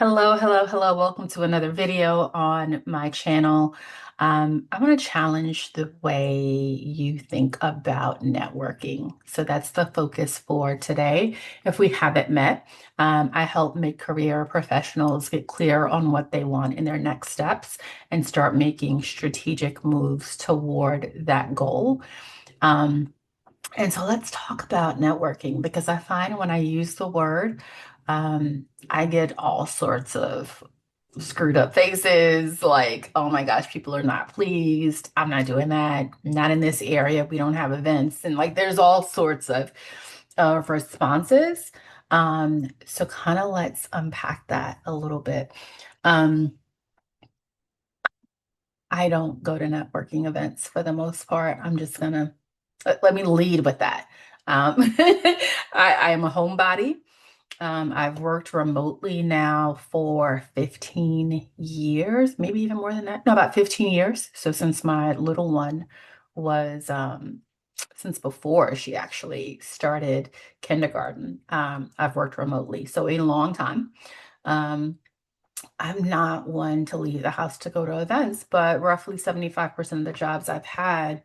Hello, hello, hello. Welcome to another video on my channel. I want to challenge the way you think about networking. So that's the focus for today. If we haven't met, I help mid-career professionals get clear on what they want in their next steps and start making strategic moves toward that goal. Um, and so let's talk about networking because I find when I use the word, I get all sorts of screwed up faces like, oh my gosh, people are not pleased. I'm not doing that. Not in this area. We don't have events. And like there's all sorts of responses. So kind of let's unpack that a little bit. Um, I don't go to networking events for the most part. I'm just gonna let me lead with that. I am a homebody. I've worked remotely now for 15 years, maybe even more than that. No, about 15 years. So since my little one was, since before she actually started kindergarten, I've worked remotely. So a long time. Um, I'm not one to leave the house to go to events, but roughly 75% of the jobs I've had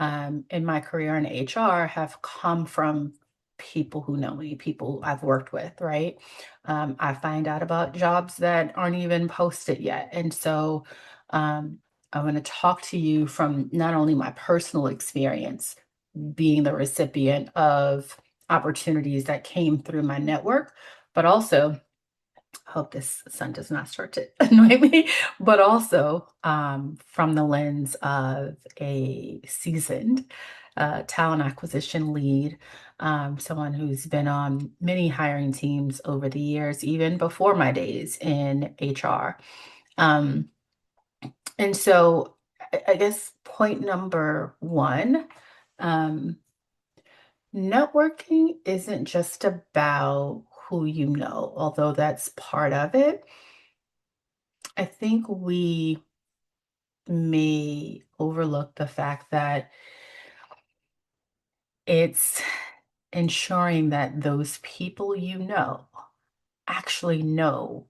in my career in HR have come from people who know me, people I've worked with, right? I find out about jobs that aren't even posted yet. And so um, I want to talk to you from not only my personal experience being the recipient of opportunities that came through my network, but also hope this sun does not start to annoy me, but also from the lens of a seasoned talent acquisition lead, someone who's been on many hiring teams over the years, even before my days in HR. Um, and so I guess point number one, um, networking isn't just about who you know, although that's part of it. I think we may overlook the fact that it's ensuring that those people you know actually know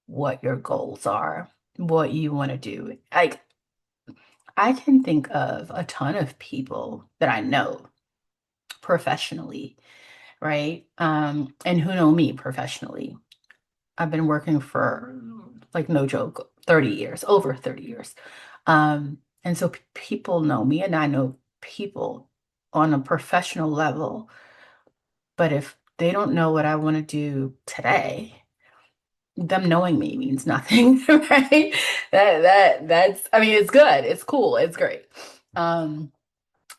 what your goals are, what you want to do. Like, I can think of a ton of people that I know professionally, right? And who know me professionally. I've been working for, like, no joke, 30 years, over 30 years. And so people know me and I know people on a professional level. But if they don't know what I want to do today, them knowing me means nothing, right? That's I mean, it's good, it's cool, it's great. Um,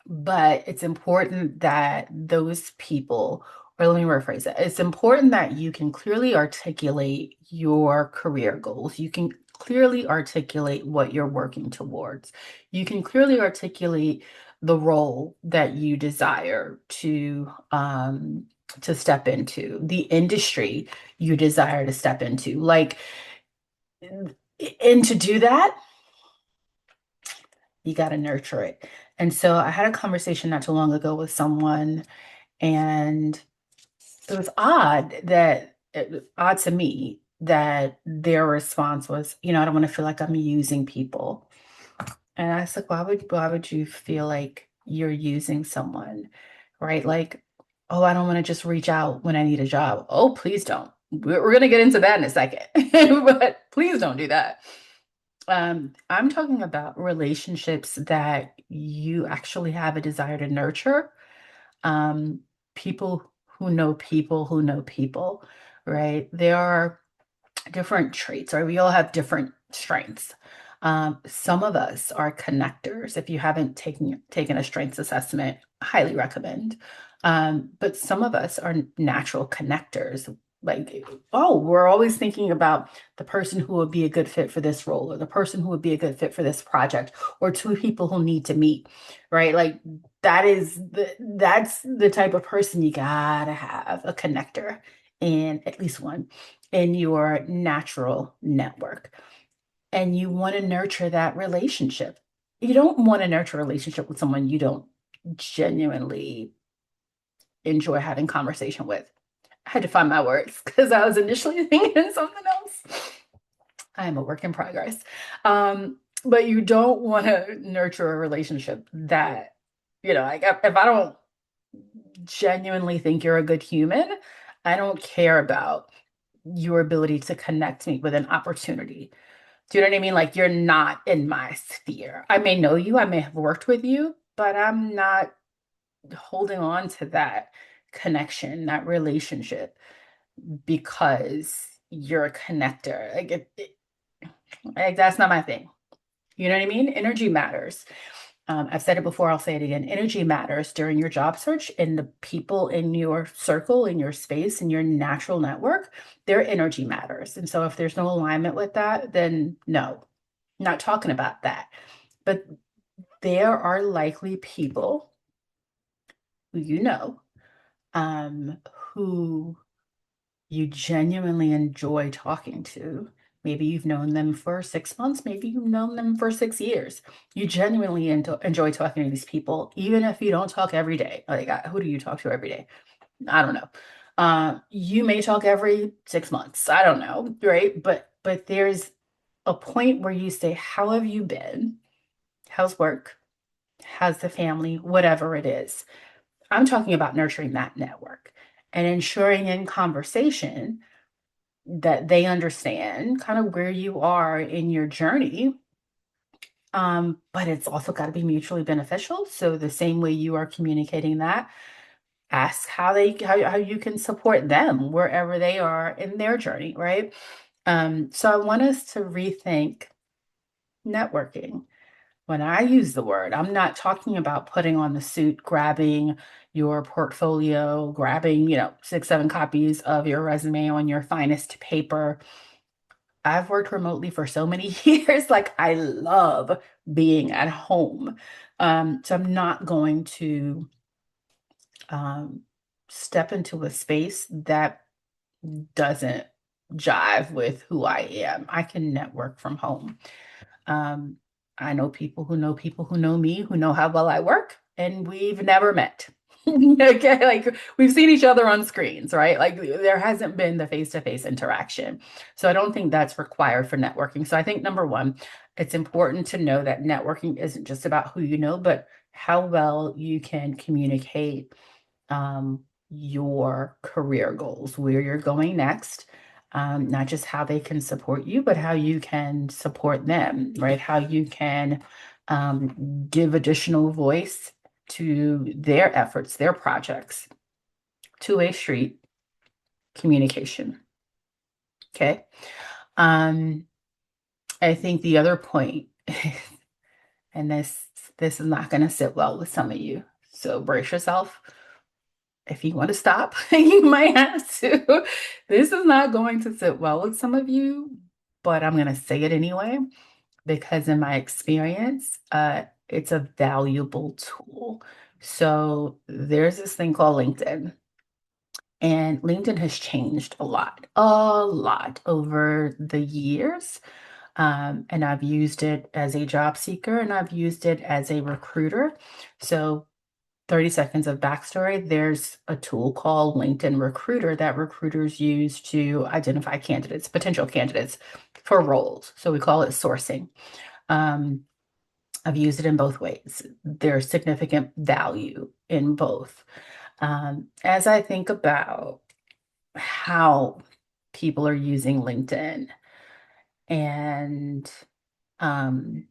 but it's important that those people, or let me rephrase it, it's important that you can clearly articulate your career goals. You can clearly articulate what you're working towards. You can clearly articulate the role that you desire to step into, the industry you desire to step into. Like, and to do that, you got to nurture it. And so I had a conversation not too long ago with someone, and it was odd to me that their response was, I don't want to feel like I'm using people. And I was like, why would you feel like you're using someone? Right? Like, oh, I don't want to just reach out when I need a job. Oh, please don't. We're going to get into that in a second, but please don't do that. I'm talking about relationships that you actually have a desire to nurture. Um, People who know people who know people, right? There are different traits, right? We all have different strengths. Some of us are connectors. If you haven't taken a strengths assessment, highly recommend. But some of us are natural connectors. Like, oh, we're always thinking about the person who would be a good fit for this role, or the person who would be a good fit for this project, or two people who need to meet, right? Like that's the type of person you gotta have, a connector, and at least one in your natural network. And you want to nurture that relationship. You don't want to nurture a relationship with someone you don't genuinely enjoy having conversation with. I had to find my words because I was initially thinking something else. I am a work in progress. But you don't want to nurture a relationship that, like if I don't genuinely think you're a good human, I don't care about your ability to connect me with an opportunity. Do you know what I mean? Like you're not in my sphere. I may know you, I may have worked with you, but I'm not holding on to that connection, that relationship because you're a connector. Like that's not my thing. You know what I mean? Energy matters. I've said it before, I'll say it again. Energy matters during your job search, and the people in your circle, in your space, in your natural network, their energy matters. And so if there's no alignment with that, then no, not talking about that. But there are likely people who um, who you genuinely enjoy talking to. Maybe you've known them for 6 months, maybe you've known them for 6 years. You genuinely enjoy talking to these people, even if you don't talk every day. Like, who do you talk to every day? I don't know. You may talk every 6 months. I don't know, right? But there's a point where you say, "How have you been? How's work? How's the family? Whatever it is." I'm talking about nurturing that network and ensuring in conversation that they understand kind of where you are in your journey. But it's also got to be mutually beneficial. So the same way you are communicating that, ask how you can support them wherever they are in their journey, right? So I want us to rethink networking. When I use the word, I'm not talking about putting on the suit, grabbing your portfolio, grabbing, 6, 7 copies of your resume on your finest paper. I've worked remotely for so many years. Like I love being at home. So I'm not going to um, step into a space that doesn't jive with who I am. I can network from home. Um, I know people who know me, who know how well I work, and we've never met. Okay, like we've seen each other on screens, right? Like there hasn't been the face-to-face interaction. So I don't think that's required for networking. So I think number one, it's important to know that networking isn't just about who you know, but how well you can communicate your career goals, where you're going next, not just how they can support you, but how you can support them, right? How you can give additional voice to their efforts, their projects. Two-way street communication. Okay. Um, I think the other point, and this is not going to sit well with some of you, so brace yourself. If you want to stop, you might have to. This is not going to sit well with some of you, but I'm going to say it anyway because, in my experience, it's a valuable tool. So, there's this thing called LinkedIn, and LinkedIn has changed a lot over the years. And I've used it as a job seeker and I've used it as a recruiter. So 30 seconds of backstory. There's a tool called LinkedIn Recruiter that recruiters use to identify candidates, potential candidates for roles. So we call it sourcing. Um, I've used it in both ways. There's significant value in both. As I think about how people are using LinkedIn and um,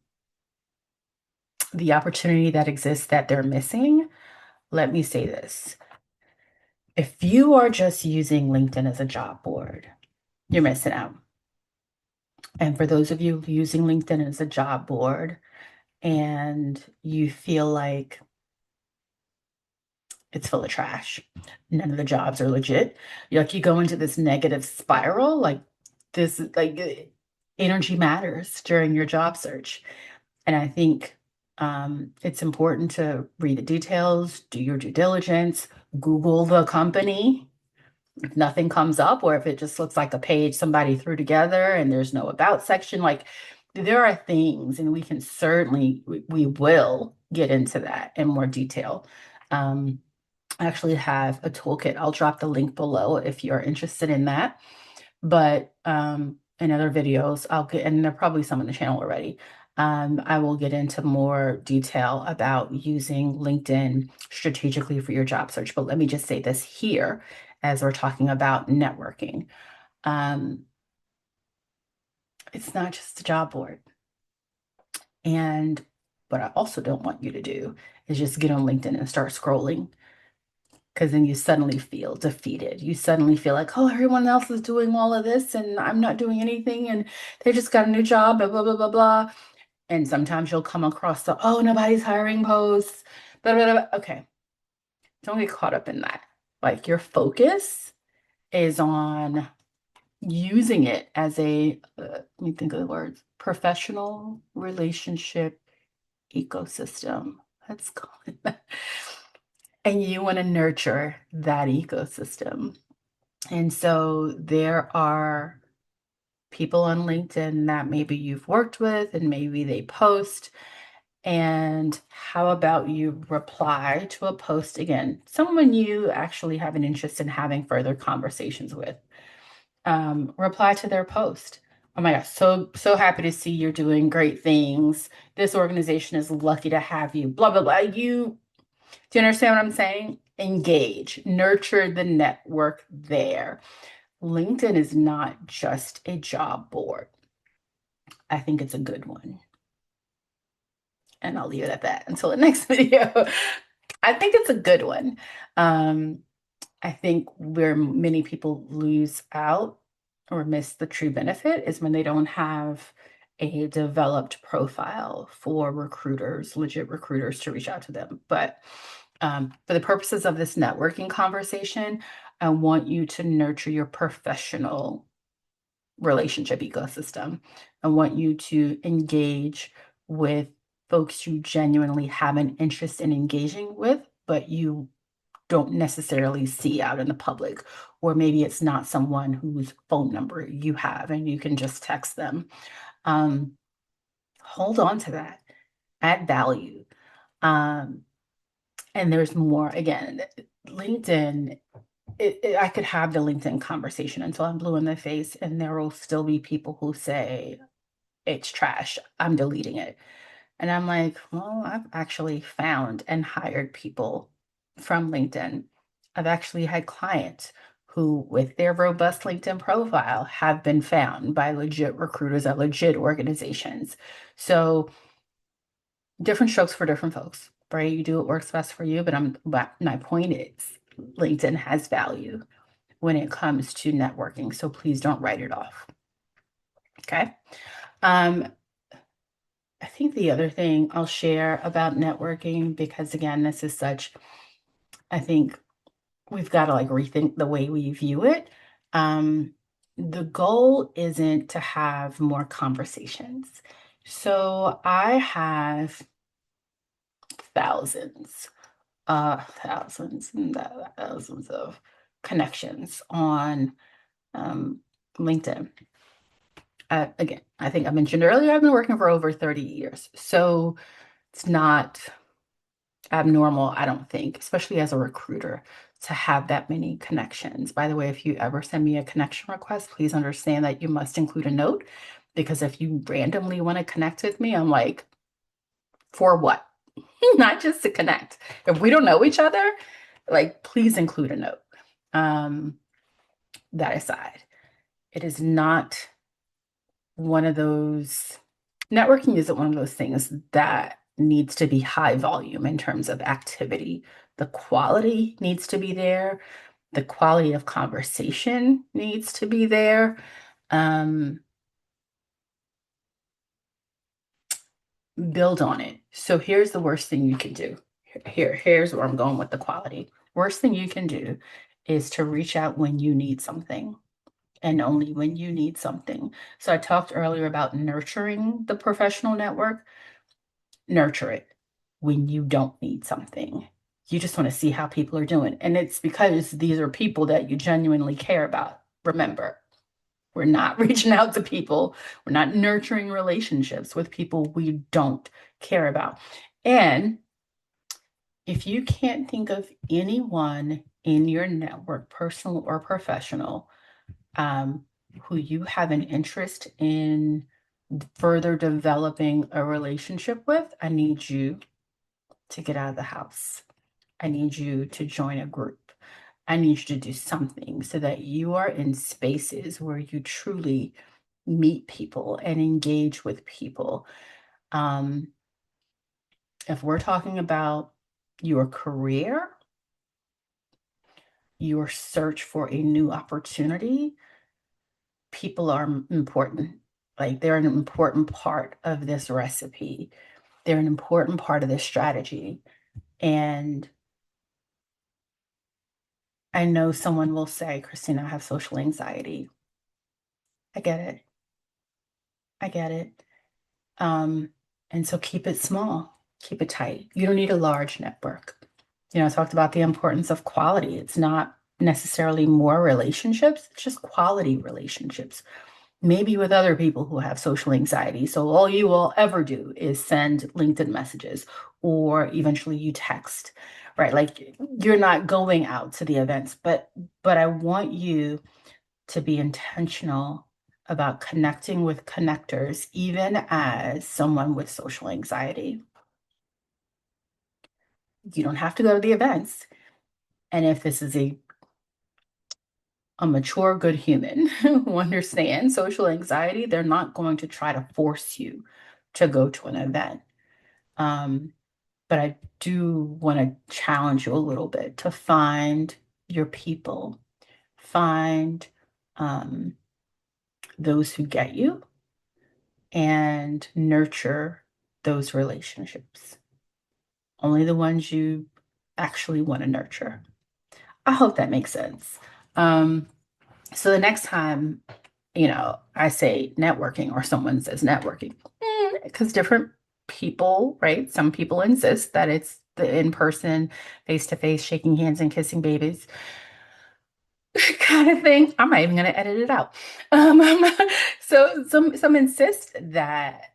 the opportunity that exists that they're missing, let me say this. If you are just using LinkedIn as a job board, you're missing out. And for those of you using LinkedIn as a job board and you feel like it's full of trash, none of the jobs are legit, you go into this negative spiral, like this, like energy matters during your job search. And I think it's important to read the details, do your due diligence, Google the company. If nothing comes up, or if it just looks like a page somebody threw together and there's no about section, like there are things, and we can certainly, we will get into that in more detail. Um, I actually have a toolkit. I'll drop the link below if you're interested in that. But in other videos, I'll get, and there are probably some on the channel already. I will get into more detail about using LinkedIn strategically for your job search. But let me just say this here as we're talking about networking. Um, it's not just a job board. And what I also don't want you to do is just get on LinkedIn and start scrolling, because then you suddenly feel defeated. You suddenly feel like, oh, everyone else is doing all of this and I'm not doing anything and they just got a new job, blah, blah, blah, blah, blah. And sometimes you'll come across the, oh, nobody's hiring posts, blah, blah, blah. Okay, don't get caught up in that. Like your focus is on using it as a, let me think of the words, professional relationship ecosystem. Let's call it that. And you want to nurture that ecosystem. And so there are people on LinkedIn that maybe you've worked with and maybe they post. And how about you reply to a post again, someone you actually have an interest in having further conversations with? Reply to their post. Oh my gosh, so happy to see you're doing great things. This organization is lucky to have you. Blah blah blah. Do you understand what I'm saying? Engage, nurture the network there. LinkedIn is not just a job board. I think it's a good one. And I'll leave it at that until the next video. I think it's a good one. Um, I think where many people lose out or miss the true benefit is when they don't have a developed profile for recruiters, legit recruiters to reach out to them. But for the purposes of this networking conversation, I want you to nurture your professional relationship ecosystem. I want you to engage with folks you genuinely have an interest in engaging with, but you don't necessarily see out in the public, or maybe it's not someone whose phone number you have and you can just text them. Um, Hold on to that, add value. Um, and there's more. Again, LinkedIn, I could have the LinkedIn conversation until I'm blue in the face, and there will still be people who say, it's trash, I'm deleting it. And I'm like, well, I've actually found and hired people from LinkedIn. I've actually had clients who, with their robust LinkedIn profile, have been found by legit recruiters at legit organizations. So different strokes for different folks, right? You do what works best for you, but my point is LinkedIn has value when it comes to networking. So please don't write it off. Okay. Um, I think the other thing I'll share about networking, because again, this is such, I think we've got to like rethink the way we view it. The goal isn't to have more conversations. So I have thousands, thousands and thousands of connections on LinkedIn. Again, I think I mentioned earlier, I've been working for over 30 years. So it's not abnormal, I don't think, especially as a recruiter, to have that many connections. By the way, if you ever send me a connection request, please understand that you must include a note, because if you randomly want to connect with me, I'm like, for what? Not just to connect. If we don't know each other, like, please include a note. Um, that aside, it is not one of those, networking isn't one of those things that needs to be high volume in terms of activity. The quality needs to be there. The quality of conversation needs to be there. Um, Build on it. So here's the worst thing you can do. Here's where I'm going with the quality. Worst thing you can do is to reach out when you need something, and only when you need something. So I talked earlier about nurturing the professional network. Nurture it when you don't need something. You just want to see how people are doing. And it's because these are people that you genuinely care about. Remember, we're not reaching out to people, we're not nurturing relationships with people we don't care about. And If you can't think of anyone in your network, personal or professional, um, who you have an interest in further developing a relationship with, I need you to get out of the house. I need you to join a group. I need you to do something so that you are in spaces where you truly meet people and engage with people. Um, if we're talking about your career, your search for a new opportunity, people are important. Like they're an important part of this recipe. They're an important part of this strategy. And I know someone will say, Christina, I have social anxiety. I get it. I get it. Um, and so keep it small, keep it tight. You don't need a large network. I talked about the importance of quality. It's not necessarily more relationships, it's just quality relationships, maybe with other people who have social anxiety. So all you will ever do is send LinkedIn messages or eventually you text, right? Like you're not going out to the events, but I want you to be intentional about connecting with connectors, even as someone with social anxiety. You don't have to go to the events. And if this is a mature, good human who understands social anxiety, they're not going to try to force you to go to an event. Um, but I do want to challenge you a little bit to find your people, find um, those who get you, and nurture those relationships. Only the ones you actually want to nurture. I hope that makes sense. Um, so the next time, I say networking or someone says networking, because different people, right? Some people insist that it's the in-person, face-to-face, shaking hands and kissing babies kind of thing. I'm not even going to edit it out. Um, so some insist that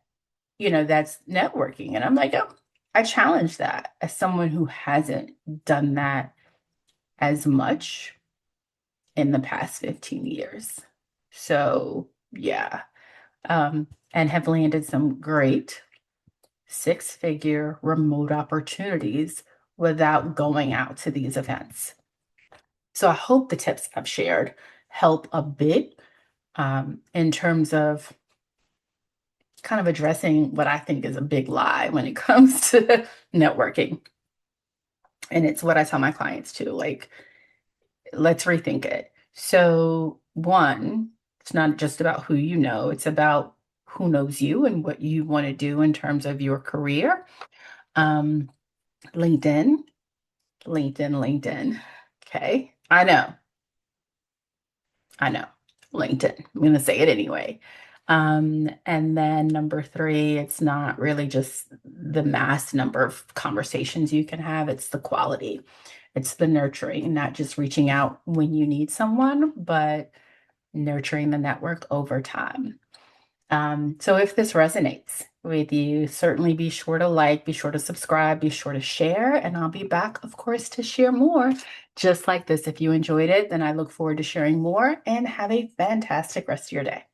that's networking. And I'm like, oh, I challenge that as someone who hasn't done that as much in the past 15 years. So yeah, and have landed some great six-figure remote opportunities without going out to these events. So I hope the tips I've shared help a bit in terms of kind of addressing what I think is a big lie when it comes to networking. And it's what I tell my clients too, like, let's rethink it. So, one, it's not just about who you know, it's about who knows you and what you want to do in terms of your career. Um, LinkedIn, LinkedIn. Okay. I know. LinkedIn. I'm going to say it anyway. And then number three, it's not really just the mass number of conversations you can have, it's the quality, it's the nurturing, not just reaching out when you need someone, but nurturing the network over time. So if this resonates with you, certainly be sure to like, be sure to subscribe, be sure to share, and I'll be back, of course, to share more just like this. If you enjoyed it, then I look forward to sharing more and have a fantastic rest of your day.